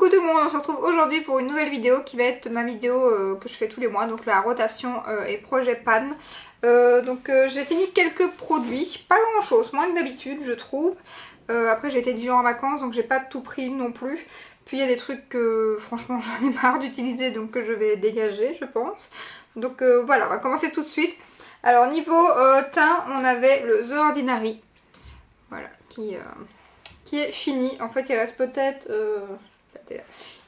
Coucou tout le monde, on se retrouve aujourd'hui pour une nouvelle vidéo qui va être ma vidéo que je fais tous les mois, donc la rotation et projet pan. J'ai fini quelques produits, pas grand chose, moins que d'habitude je trouve. Après j'ai été 10 jours en vacances donc j'ai pas tout pris non plus. Puis il y a des trucs que franchement j'en ai marre d'utiliser donc que je vais dégager je pense. Donc voilà, on va commencer tout de suite. Alors niveau teint, on avait le The Ordinary, voilà, qui est fini. En fait il reste peut-être...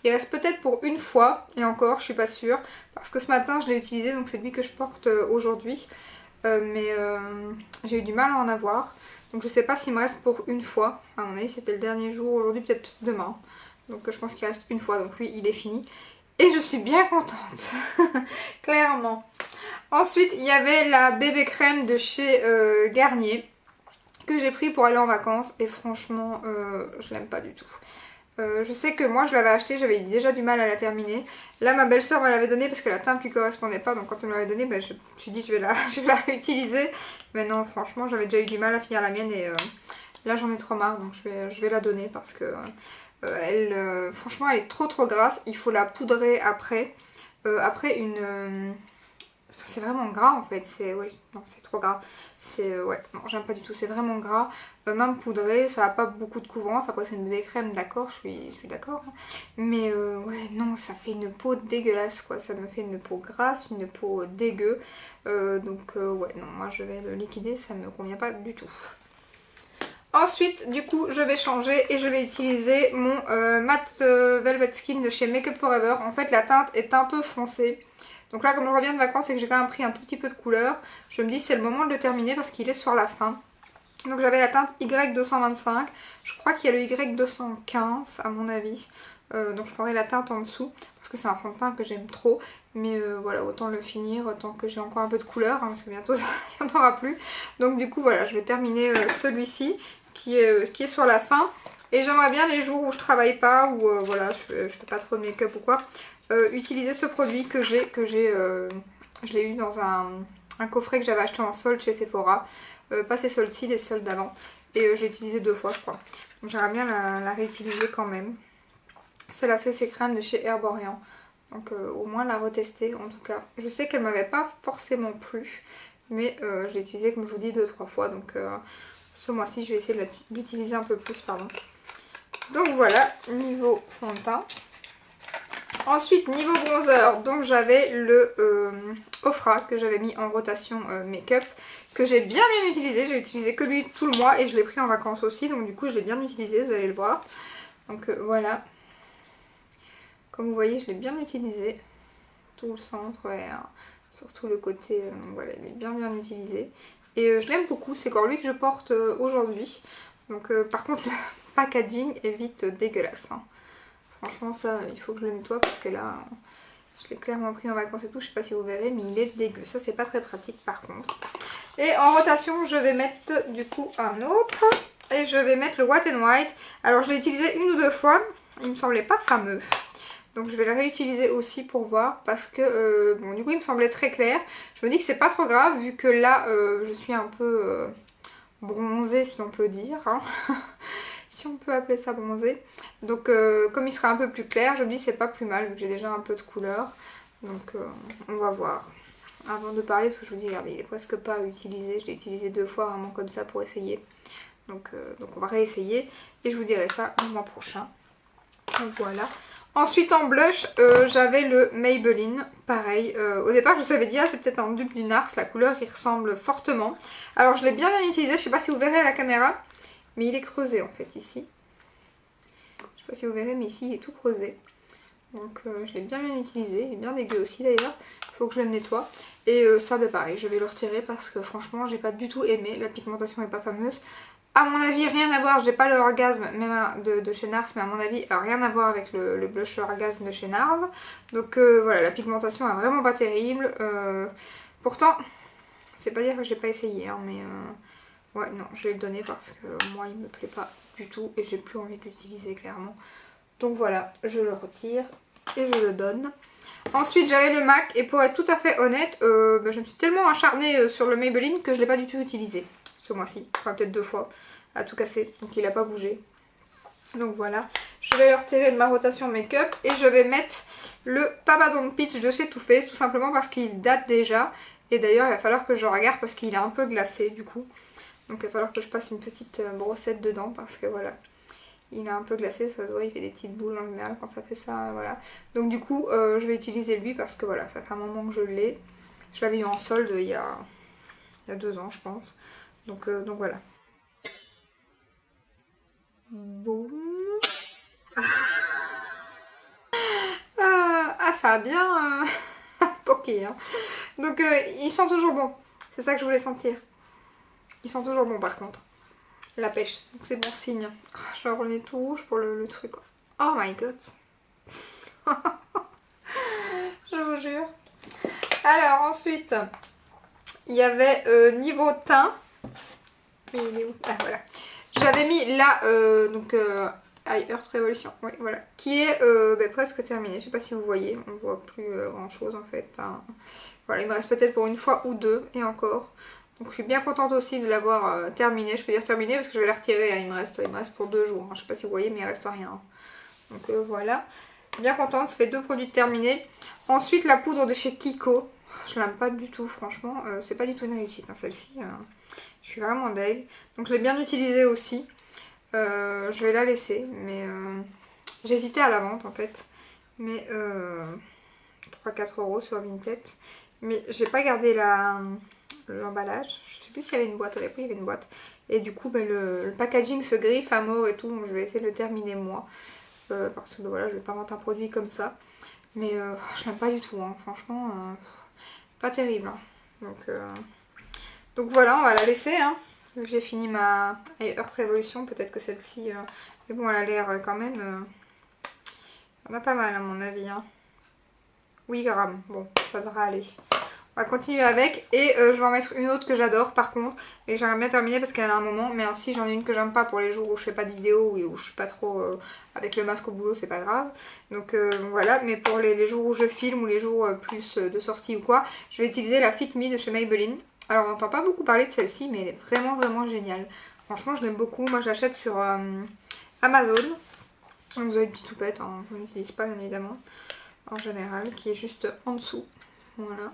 il reste peut-être pour une fois, et encore, je suis pas sûre, parce que ce matin je l'ai utilisé, donc c'est lui que je porte aujourd'hui, mais j'ai eu du mal à en avoir, donc je sais pas s'il me reste pour une fois, à mon avis c'était le dernier jour, aujourd'hui peut-être demain, donc je pense qu'il reste une fois, donc lui il est fini, et je suis bien contente, clairement. Ensuite il y avait la bébé crème de chez Garnier, que j'ai pris pour aller en vacances, et franchement je l'aime pas du tout. Je sais que moi je l'avais acheté, j'avais déjà du mal à la terminer. Là ma belle-sœur me l'avait donnée parce que la teinte lui correspondait pas, donc quand elle me l'avait donnée, je me suis dit je vais la réutiliser. Mais non, franchement j'avais déjà eu du mal à finir la mienne et là j'en ai trop marre, donc je vais la donner parce que franchement elle est trop grasse. Il faut la poudrer après. Après une... c'est vraiment gras en fait, c'est trop gras. Ouais, non j'aime pas du tout, c'est vraiment gras. Même poudré, ça a pas beaucoup de couvrance. Après c'est une bébé crème, d'accord, je suis d'accord. Mais ouais, non, ça fait une peau dégueulasse quoi. Ça me fait une peau grasse, une peau dégueu. Ouais, non, moi je vais le liquider, ça me convient pas du tout. Ensuite, du coup, je vais changer et je vais utiliser mon Matte Velvet Skin de chez Make Up For Ever. En fait, la teinte est un peu foncée. Donc là, comme je reviens de vacances et que j'ai quand même pris un tout petit peu de couleur, je me dis c'est le moment de le terminer parce qu'il est sur la fin. Donc j'avais la teinte Y225, je crois qu'il y a le Y215 à mon avis. Donc je prendrai la teinte en dessous parce que c'est un fond de teint que j'aime trop. Mais voilà, autant le finir tant que j'ai encore un peu de couleur parce que bientôt il n'y en aura plus. Donc du coup voilà, je vais terminer celui-ci qui est sur la fin. Et j'aimerais bien les jours où je travaille pas, où voilà, je fais pas trop de make-up ou quoi, utiliser ce produit que je l'ai eu dans un coffret que j'avais acheté en solde chez Sephora. Pas ces soldes-ci, les soldes d'avant. Et je l'ai utilisé 2 fois je crois. Donc j'aimerais bien la réutiliser quand même. C'est la CC crème de chez Herborian. Donc au moins la retester en tout cas. Je sais qu'elle m'avait pas forcément plu. Mais je l'ai utilisée comme je vous dis 2-3 fois. Donc ce mois-ci je vais essayer de l'utiliser un peu plus. Pardon. Donc voilà, niveau fond de teint. Ensuite niveau bronzer, donc j'avais le Ofra que j'avais mis en rotation make-up, que j'ai bien utilisé. J'ai utilisé que lui tout le mois et je l'ai pris en vacances aussi, donc du coup je l'ai bien utilisé, vous allez le voir. Donc voilà, comme vous voyez je l'ai bien utilisé, tout le centre et surtout le côté, donc voilà, il est bien utilisé. Et je l'aime beaucoup, c'est encore lui que je porte aujourd'hui. Donc par contre le packaging est vite dégueulasse, hein. Franchement ça il faut que je le nettoie parce que là je l'ai clairement pris en vacances et tout, je sais pas si vous verrez mais il est dégueu, ça c'est pas très pratique par contre. Et en rotation je vais mettre du coup un autre et je vais mettre le Wet n White. Alors je l'ai utilisé 1 ou 2 fois, il me semblait pas fameux. Donc je vais le réutiliser aussi pour voir parce que bon du coup il me semblait très clair. Je me dis que c'est pas trop grave vu que là je suis un peu bronzée si on peut dire, hein. Si on peut appeler ça bronzé. Donc comme il sera un peu plus clair, je me dis c'est pas plus mal vu que j'ai déjà un peu de couleur. Donc on va voir. Avant de parler, parce que je vous dis, regardez, il est presque pas utilisé. Je l'ai utilisé 2 fois vraiment comme ça pour essayer. Donc on va réessayer. Et je vous dirai ça le mois prochain. Voilà. Ensuite en blush, j'avais le Maybelline. Pareil, au départ je vous avais dit, ah c'est peut-être un dupe du NARS. La couleur il ressemble fortement. Alors je l'ai bien utilisé, je sais pas si vous verrez à la caméra. Mais il est creusé en fait ici. Je sais pas si vous verrez mais ici il est tout creusé. Donc je l'ai bien utilisé. Il est bien dégueu aussi d'ailleurs. Il faut que je le nettoie. Et ça pareil je vais le retirer parce que franchement j'ai pas du tout aimé. La pigmentation est pas fameuse. À mon avis rien à voir. J'ai pas le orgasme même de chez NARS. Mais à mon avis rien à voir avec le blush orgasme de chez NARS. Donc voilà, la pigmentation est vraiment pas terrible. Pourtant c'est pas dire que j'ai pas essayé hein, mais... ouais, non, je vais le donner parce que moi, il me plaît pas du tout et j'ai plus envie de l'utiliser clairement. Donc voilà, je le retire et je le donne. Ensuite, j'avais le MAC et pour être tout à fait honnête, je me suis tellement acharnée sur le Maybelline que je l'ai pas du tout utilisé ce mois-ci. Enfin, peut-être 2 fois à tout casser, donc il a pas bougé. Donc voilà, je vais le retirer de ma rotation make-up et je vais mettre le Papa Don't Peach de chez Too Faced, tout simplement parce qu'il date déjà. Et d'ailleurs il va falloir que je regarde parce qu'il est un peu glacé du coup. Donc il va falloir que je passe une petite brossette dedans parce que voilà, il est un peu glacé, ça se voit, il fait des petites boules en général quand ça fait ça, voilà. Donc du coup je vais utiliser lui parce que voilà, ça fait un moment que je l'ai. Je l'avais eu en solde il y a 2 ans je pense. Donc voilà. Boum. Ah ça a bien poké hein. Donc ils sont toujours bons. C'est ça que je voulais sentir. Ils sont toujours bons par contre. La pêche, donc c'est bon signe. Oh, je vais avoir le nez tout rouge pour le truc. Oh my god. Je vous jure. Alors ensuite, il y avait niveau teint. Mais il est où? Ah voilà. J'avais mis là, donc Earth Revolution, oui voilà, qui est presque terminé. Je sais pas si vous voyez, on voit plus grand chose en fait. Hein. Voilà, il me reste peut-être pour une fois ou deux et encore. Donc je suis bien contente aussi de l'avoir terminé. Je peux dire terminé parce que je vais la retirer. Hein. Il me reste pour 2 jours. Hein. Je sais pas si vous voyez, mais il reste rien. Hein. Donc voilà, bien contente. Ça fait 2 produits terminés. Ensuite la poudre de chez Kiko. Je l'aime pas du tout, franchement. C'est pas du tout une réussite, hein, celle-ci. Je suis vraiment deg. Donc je l'ai bien utilisée aussi. Je vais la laisser, mais j'hésitais à la vente en fait, mais 3-4 € sur Vinted, mais j'ai pas gardé l'emballage. Je sais plus s'il y avait une boîte, avec oui il y avait une boîte, et du coup le packaging se griffe à mort et tout, donc je vais essayer de le terminer moi, parce que voilà, je vais pas vendre un produit comme ça, mais je l'aime pas du tout, hein. Franchement, pas terrible, hein. Donc voilà, on va la laisser, hein. J'ai fini ma Earth Revolution, peut-être que celle-ci... mais bon, elle a l'air quand même... on a pas mal à mon avis. Hein. 8 grammes, bon, ça devrait aller. On va continuer avec et je vais en mettre une autre que j'adore par contre. Et que j'aimerais bien terminer parce qu'elle a un moment. Mais ainsi j'en ai une que j'aime pas pour les jours où je fais pas de vidéo ou où je suis pas trop avec le masque au boulot, c'est pas grave. Donc voilà, mais pour les jours où je filme ou les jours plus de sortie ou quoi, je vais utiliser la Fit Me de chez Maybelline. Alors on n'entend pas beaucoup parler de celle-ci, mais elle est vraiment géniale. Franchement je l'aime beaucoup, moi je l'achète sur Amazon. Donc vous avez une petite toupette, hein. Je n'utilise pas bien évidemment, en général, qui est juste en dessous. Voilà.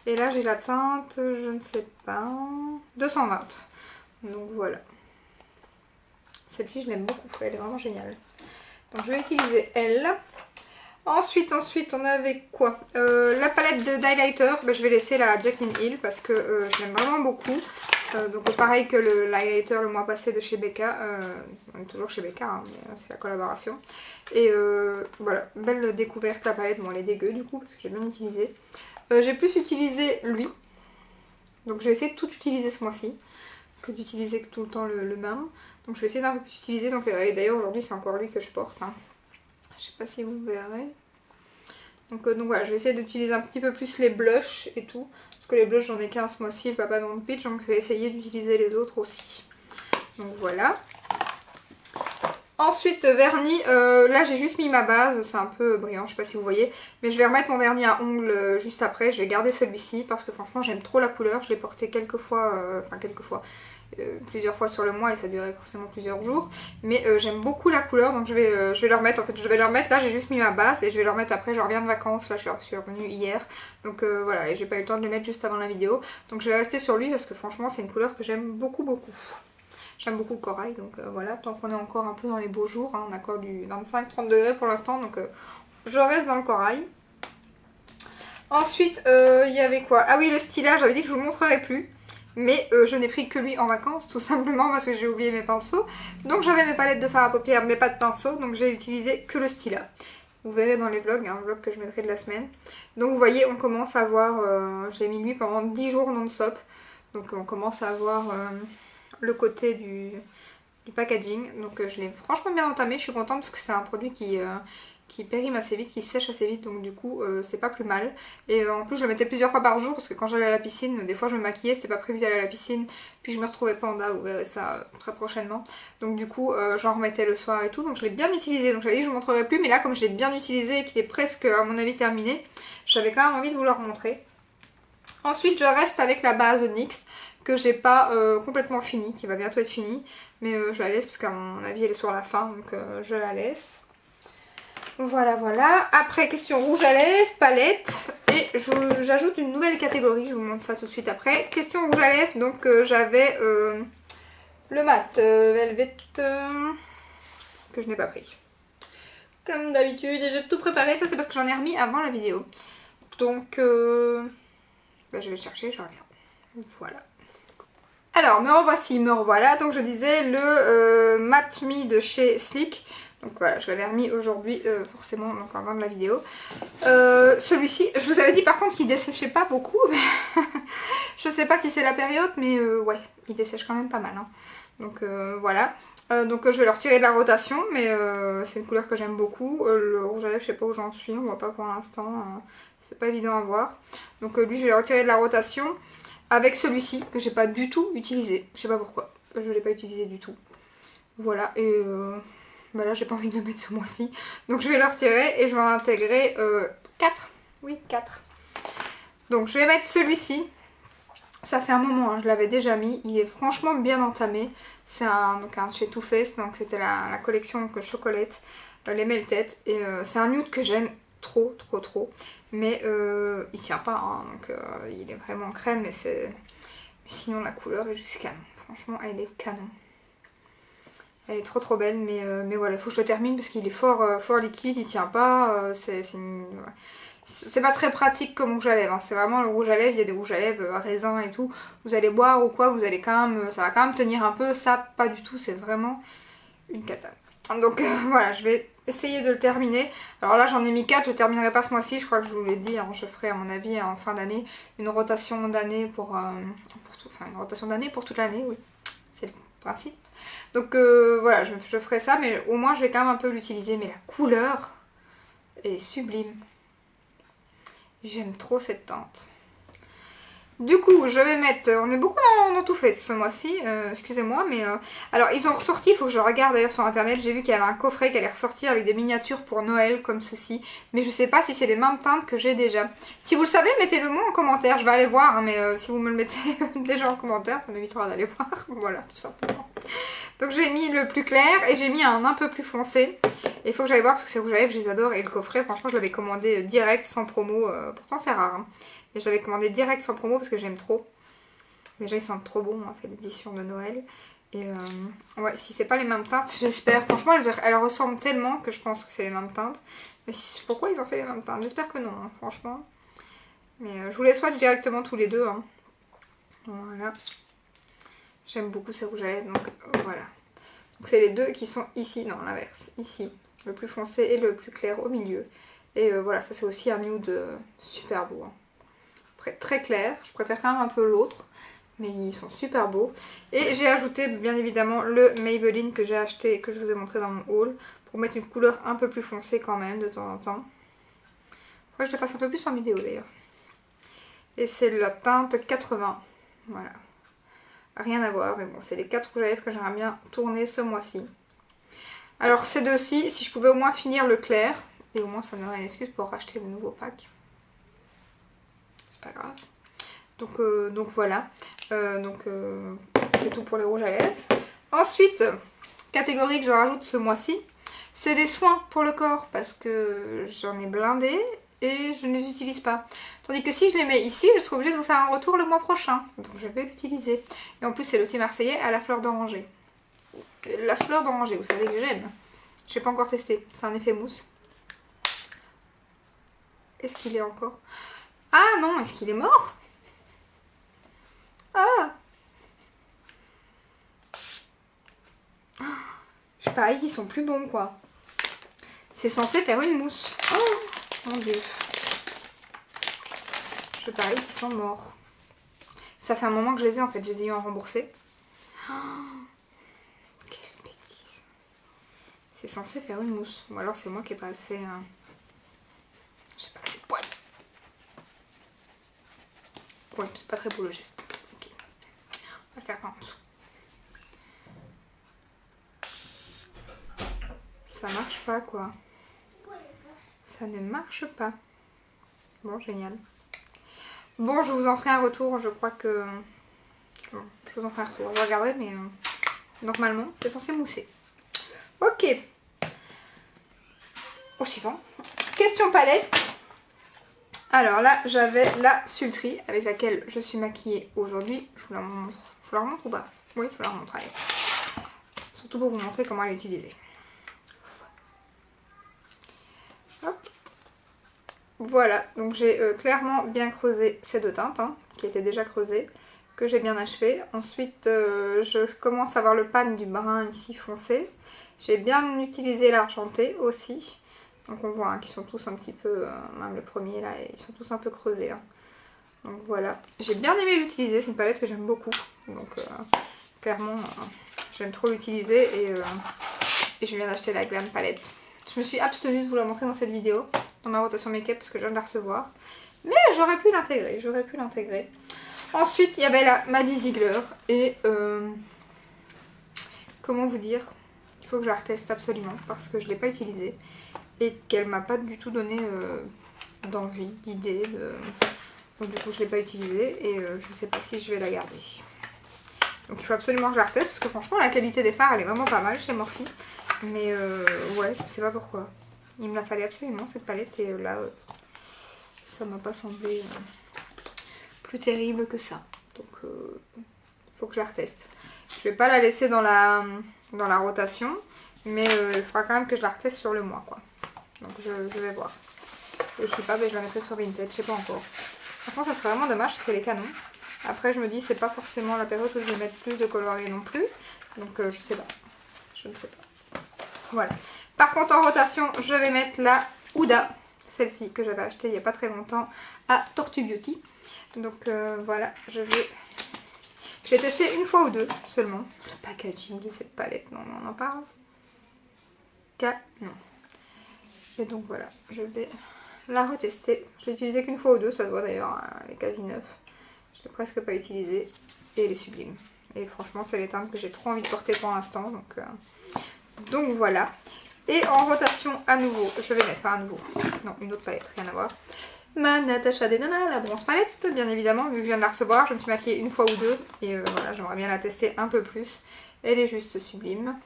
Et là j'ai la teinte, je ne sais pas, 220. Donc voilà. Celle-ci je l'aime beaucoup, elle est vraiment géniale. Donc je vais utiliser elle. Ensuite on avait quoi, la palette de highlighter, je vais laisser la Jaclyn Hill parce que je l'aime vraiment beaucoup. Donc pareil que l'highlighter le mois passé de chez Becca, on est toujours chez Becca, hein, mais c'est la collaboration. Et voilà, belle découverte la palette, bon elle est dégueu du coup parce que j'ai bien utilisé. J'ai plus utilisé lui, donc je vais essayer de tout utiliser ce mois-ci, que d'utiliser tout le temps le même. Donc je vais essayer d'un peu plus utiliser, donc d'ailleurs aujourd'hui c'est encore lui que je porte. Hein. Je sais pas si vous verrez. Donc voilà, je vais essayer d'utiliser un petit peu plus les blushs et tout. Parce que les blushs j'en ai qu'un ce mois-ci, le Papa Don't Peach, donc je vais essayer d'utiliser les autres aussi. Donc voilà. Ensuite vernis, là j'ai juste mis ma base, c'est un peu brillant, je sais pas si vous voyez. Mais je vais remettre mon vernis à ongles juste après, je vais garder celui-ci parce que franchement j'aime trop la couleur. Je l'ai porté plusieurs fois sur le mois et ça durait forcément plusieurs jours. Mais j'aime beaucoup la couleur donc je vais le remettre. En fait je vais le remettre, là j'ai juste mis ma base et je vais le remettre après. Je reviens de vacances, là je suis revenue hier. Donc voilà, et j'ai pas eu le temps de le mettre juste avant la vidéo. Donc je vais rester sur lui parce que franchement c'est une couleur que j'aime beaucoup. J'aime beaucoup le corail, donc voilà, tant qu'on est encore un peu dans les beaux jours, hein, on a encore du 25-30 degrés pour l'instant, donc je reste dans le corail. Ensuite, il y avait quoi? Ah oui, le stylat, j'avais dit que je vous le montrerai plus, mais je n'ai pris que lui en vacances, tout simplement parce que j'ai oublié mes pinceaux. Donc j'avais mes palettes de fard à paupières, mais pas de pinceau, donc j'ai utilisé que le stylat. Vous verrez dans les vlogs, un vlog que je mettrai de la semaine. Donc vous voyez, on commence à voir, j'ai mis lui pendant 10 jours non-stop, donc on commence à voir... le côté du packaging, donc je l'ai franchement bien entamé, je suis contente parce que c'est un produit qui périme assez vite, qui sèche assez vite, donc du coup c'est pas plus mal. Et en plus je le mettais plusieurs fois par jour parce que quand j'allais à la piscine, des fois je me maquillais, c'était pas prévu d'aller à la piscine, puis je me retrouvais panda, vous verrez ça très prochainement. Donc du coup j'en remettais le soir et tout, donc je l'ai bien utilisé, donc j'avais dit que je vous montrerai plus, mais là comme je l'ai bien utilisé et qu'il est presque à mon avis terminé, j'avais quand même envie de vous le remontrer. Ensuite je reste avec la base NYX que j'ai pas complètement fini, qui va bientôt être fini. Mais je la laisse parce qu'à mon avis elle est sur la fin, donc je la laisse. Voilà, voilà. Après, question rouge à lèvres, palette. Et j'ajoute une nouvelle catégorie, je vous montre ça tout de suite après. Question rouge à lèvres, donc j'avais le mat Velvet que je n'ai pas pris. Comme d'habitude, et j'ai tout préparé, ça c'est parce que j'en ai remis avant la vidéo. Donc, je vais le chercher, je reviens. Voilà. Alors, me revoici, me revoilà. Donc je disais le Matte Me de chez Sleek. Donc voilà, je l'avais remis aujourd'hui, forcément, donc avant de la vidéo. Celui-ci, je vous avais dit par contre qu'il desséchait pas beaucoup. Mais je sais pas si c'est la période, mais ouais, il dessèche quand même pas mal. Hein. Donc voilà. Donc je vais le retirer de la rotation, mais c'est une couleur que j'aime beaucoup. Le rouge à lèvres, je sais pas où j'en suis, on voit pas pour l'instant. C'est pas évident à voir. Donc lui, je vais le retirer de la rotation. Avec celui-ci, que j'ai pas du tout utilisé. Je sais pas pourquoi. Je l'ai pas utilisé du tout. Voilà, et... bah là j'ai pas envie de le mettre ce mois-ci, donc je vais le retirer et je vais en intégrer 4, oui 4. Donc je vais mettre celui-ci, ça fait un moment, hein, je l'avais déjà mis, il est franchement bien entamé, c'est un chez Too Faced, donc c'était la collection chocolate, les Melted, et c'est un nude que j'aime trop, mais il tient pas, hein, donc il est vraiment crème, mais sinon la couleur est juste canon, franchement elle est canon. Elle est trop belle, mais voilà, il faut que je le termine parce qu'il est fort liquide, il tient pas, c'est pas très pratique comme rouge à lèvres, hein. C'est vraiment le rouge à lèvres, il y a des rouges à lèvres à raisin et tout, vous allez boire ou quoi, vous allez quand même, ça va quand même tenir un peu, ça pas du tout, c'est vraiment une cata. Donc voilà, je vais essayer de le terminer. Alors là j'en ai mis 4, je terminerai pas ce mois-ci, je crois que je vous l'ai dit, hein, je ferai à mon avis en fin d'année une rotation d'année pour une rotation d'année pour toute l'année, oui, c'est le principe. Donc voilà, je ferai ça, mais au moins je vais quand même un peu l'utiliser. Mais la couleur est sublime. J'aime trop cette teinte. Du coup, je vais mettre... On est beaucoup dans Too Faced ce mois-ci, excusez-moi, mais... alors, ils ont ressorti, il faut que je regarde d'ailleurs sur internet, j'ai vu qu'il y avait un coffret qui allait ressortir avec des miniatures pour Noël, comme ceci. Mais je sais pas si c'est les mêmes teintes que j'ai déjà. Si vous le savez, mettez-le moi en commentaire, je vais aller voir, hein, mais si vous me le mettez déjà en commentaire, ça m'évitera d'aller voir. Voilà, tout simplement. Donc j'ai mis le plus clair et j'ai mis un peu plus foncé. Et il faut que j'aille voir parce que ces rouges à lèvres, je les adore. Et le coffret, franchement, je l'avais commandé direct, sans promo. Pourtant, c'est rare, hein. Et je l'avais commandé direct sans promo parce que j'aime trop. Déjà ils sentent trop bon, hein, c'est l'édition de Noël. Et ouais, si c'est pas les mêmes teintes, j'espère. Franchement elles ressemblent tellement que je pense que c'est les mêmes teintes. Mais pourquoi ils ont fait les mêmes teintes? J'espère que non, hein, franchement. Mais je vous les souhaite directement tous les deux. Hein. Voilà. J'aime beaucoup ces rouges à lèvres, donc voilà. Donc c'est les deux qui sont ici, non l'inverse, ici. Le plus foncé et le plus clair au milieu. Et voilà, ça c'est aussi un nude super beau. Hein. Très clair, je préfère quand même un peu l'autre, mais ils sont super beaux. Et j'ai ajouté bien évidemment le Maybelline que j'ai acheté et que je vous ai montré dans mon haul, pour mettre une couleur un peu plus foncée quand même de temps en temps. Faudrait que je le fasse un peu plus en vidéo d'ailleurs. Et c'est la teinte 80, voilà. Rien à voir, mais bon, c'est les 4 rouges à lèvres que j'aimerais bien tourner ce mois-ci. Alors ces deux-ci, si je pouvais au moins finir le clair, et au moins ça me donnerait une excuse pour racheter le nouveau pack. Pas grave. Donc voilà. C'est tout pour les rouges à lèvres. Ensuite, catégorie que je rajoute ce mois-ci, c'est des soins pour le corps parce que j'en ai blindé et je ne les utilise pas. Tandis que si je les mets ici, je serai obligée de vous faire un retour le mois prochain. Donc je vais l'utiliser. Et en plus, c'est le thé marseillais à la fleur d'oranger. La fleur d'oranger, vous savez que j'aime. Je n'ai pas encore testé. C'est un effet mousse. Est-ce qu'il est encore... Ah non, est-ce qu'il est mort? Ah, je parie qu'ils sont plus bons quoi. C'est censé faire une mousse. Oh mon dieu. Je parie qu'ils sont morts. Ça fait un moment que je les ai en fait, je les ai eu en remboursé. Oh, quelle bêtise. C'est censé faire une mousse. Ou alors c'est moi qui ai pas assez... Je sais pas que c'est poil. Oui, c'est pas très beau le geste. Ok. On va le faire par en dessous. Ça marche pas quoi. Ça ne marche pas. Bon, génial. Bon, je vous en ferai un retour. Je crois que Bon, je vous en ferai un retour, je regarderai, mais normalement c'est censé mousser. Ok. Au suivant. Question palette. Alors là, j'avais la Sultry avec laquelle je suis maquillée aujourd'hui. Je vous la montre. Je vous la remontre ou pas? Oui, je vous la remontre, allez. Surtout pour vous montrer comment elle est utilisée. Hop. Voilà, donc j'ai clairement bien creusé ces deux teintes, hein, qui étaient déjà creusées, que j'ai bien achevé. Ensuite, je commence à avoir le pan du brun ici foncé. J'ai bien utilisé l'argenté aussi. Donc on voit hein, qu'ils sont tous un petit peu, même le premier là, ils sont tous un peu creusés. Hein. Donc voilà, j'ai bien aimé l'utiliser, c'est une palette que j'aime beaucoup. Donc clairement, j'aime trop l'utiliser et je viens d'acheter la Glam Palette. Je me suis abstenue de vous la montrer dans cette vidéo, dans ma rotation make-up, parce que je viens de la recevoir. Mais j'aurais pu l'intégrer, Ensuite, il y avait la Maddie Ziegler et comment vous dire, il faut que je la reteste absolument parce que je ne l'ai pas utilisée et qu'elle m'a pas du tout donné d'envie, d'idée. Donc du coup, je ne l'ai pas utilisée et je ne sais pas si je vais la garder. Donc il faut absolument que je la reteste parce que franchement, la qualité des fards, elle est vraiment pas mal chez Morphe. Mais ouais, je sais pas pourquoi. Il me la fallait absolument cette palette et là, ça m'a pas semblé plus terrible que ça. Donc il faut que je la reteste. Je vais pas la laisser dans la rotation, mais il faudra quand même que je la reteste sur le mois quoi. Donc je vais voir. Et si pas, ben, je la mettrai sur Vinted, je sais pas encore. Franchement, ça serait vraiment dommage parce qu'elle est canon. Après, je me dis, c'est pas forcément la période où je vais mettre plus de coloris non plus. Donc je sais pas. Je ne sais pas. Voilà. Par contre, en rotation, je vais mettre la Huda. Celle-ci que j'avais achetée il n'y a pas très longtemps à Tortue Beauty. Donc voilà, je l'ai testé une fois ou deux seulement. Le packaging de cette palette, non, on en parle. Non. Et donc voilà, je vais la retester. Je l'ai utilisée qu'une fois ou deux, ça se voit d'ailleurs, hein, elle est quasi neuve. Je l'ai presque pas utilisée et elle est sublime. Et franchement, c'est les teintes que j'ai trop envie de porter pour l'instant. Donc voilà. Et en rotation à nouveau, je vais mettre, enfin à nouveau, non, une autre palette, rien à voir. Ma Natasha Denona, la bronze palette, bien évidemment, vu que je viens de la recevoir, je me suis maquillée une fois ou deux. Et voilà, j'aimerais bien la tester un peu plus. Elle est juste sublime.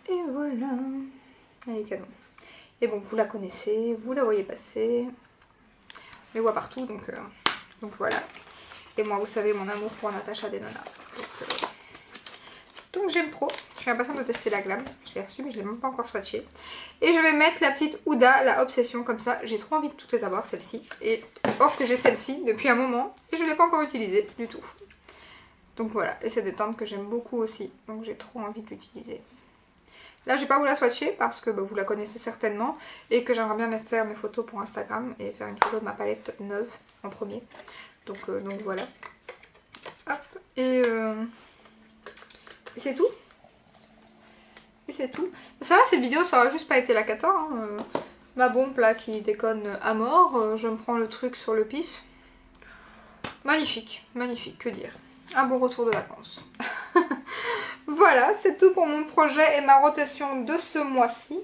Et voilà, elle est canon. Et bon, vous la connaissez, vous la voyez passer. Je les vois partout, donc voilà. Et moi, vous savez, mon amour pour Natasha Denona. Donc j'aime trop. Je suis impatiente de tester la Glam. Je l'ai reçue mais je ne l'ai même pas encore swatchée. Et je vais mettre la petite Huda, la Obsession comme ça. J'ai trop envie de toutes les avoir, celle-ci. Et or que j'ai celle-ci depuis un moment. Et je ne l'ai pas encore utilisée du tout. Donc voilà. Et c'est des teintes que j'aime beaucoup aussi. Donc j'ai trop envie de l'utiliser. Là je vais pas vous la swatcher parce que vous la connaissez certainement. Et que j'aimerais bien faire mes photos pour Instagram. Et faire une photo de ma palette neuve en premier. Donc voilà. Hop. Et c'est tout. Et c'est tout. Ça va, cette vidéo, ça aurait juste pas été la cata. Hein. Ma bombe là qui déconne à mort. Je me prends le truc sur le pif. Magnifique, magnifique, que dire. Un bon retour de vacances. Voilà, c'est tout pour mon projet et ma rotation de ce mois-ci.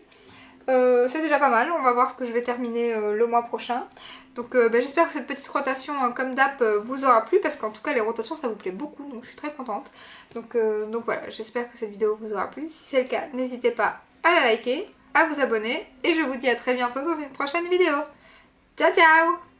C'est déjà pas mal, on va voir ce que je vais terminer le mois prochain. Donc j'espère que cette petite rotation comme d'hab vous aura plu parce qu'en tout cas les rotations ça vous plaît beaucoup donc je suis très contente. Donc voilà, j'espère que cette vidéo vous aura plu. Si c'est le cas, n'hésitez pas à la liker, à vous abonner et je vous dis à très bientôt dans une prochaine vidéo. Ciao ciao!